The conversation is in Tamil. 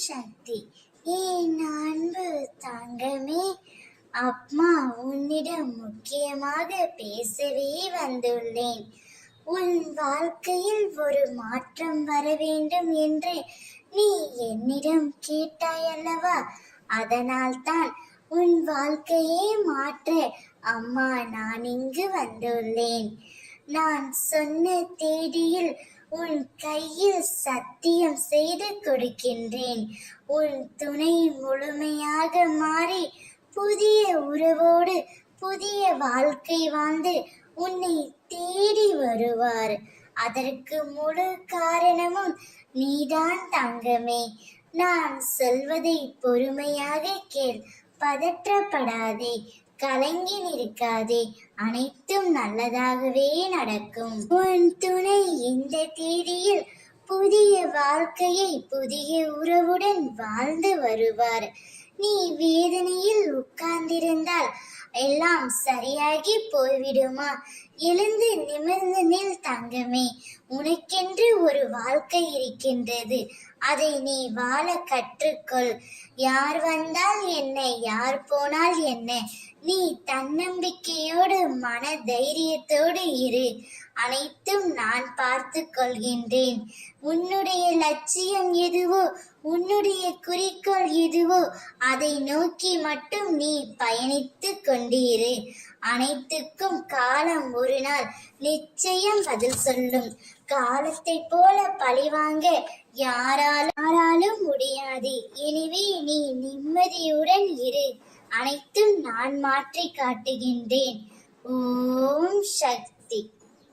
சக்தி. என் அன்பு தங்கமே, அம்மா உன்னிடம் முக்கியமாக பேசவே வந்துள்ளேன். உன் வாழ்க்கையில் ஒரு மாற்றம் வர வேண்டும் என்று நீ என்னிடம் கேட்டாய் அல்லவா? அதனால்தான் உன் வாழ்க்கையே மாற்ற அம்மா நான் இங்கு வந்துள்ளேன். நான் சொன்ன தேதியில் உன் கையில் சத்தியம் செய்து கொடுக்கின்றேன். உன் துணை முழுமையாக மாறி புதிய உறவோடு புதிய வாழ்க்கை வாழ்ந்து உன்னை தேடி வருவார். அதற்கு முழு காரணமும் நீதான் தங்கமே. நான் சொல்வதை பொறுமையாக கேள். பதற்றப்படாதே, கலங்கி நிற்காதே. அனைத்தும் நல்லதாகவே நடக்கும். உன் துணை இந்த தேதியில் புதிய வாழ்க்கையை புதிய உறவுடன் வாழ்ந்து வருவார். நீ வேதனையில் உட்கார்ந்திருந்தால் எல்லாம் சரியாகி போய்விடுமா? எழுந்து நிமிர்ந்து நில் தங்கமே. உனக்கென்று ஒரு வாழ்க்கை இருக்கின்றது. அதை நீ வாழ கற்றுக்கொள். யார் வந்தால் என்ன, யார் போனால் என்ன, நீ தன்னம்பிக்கையோடு மன தைரியத்தோடு இரு. அனைத்தும் நான் பார்த்து கொள்கின்றேன். உன்னுடைய லட்சியம் எதுவோ, உன்னுடைய குறிக்கோள் எதுவோ அதை நோக்கி மட்டும் நீ பயணித்து கொண்டிரு. அனைத்துக்கும் காலம் ஒரு நாள் நிச்சயம் பதில் சொல்லும். காலத்தை போல பழிவாங்க யாராலும் முடியாது. எனவே நீ நிம்மதியுடன் இரு. அனைத்தும் நான் மாற்றி காட்டுகின்றேன். ஓம் சக்தி.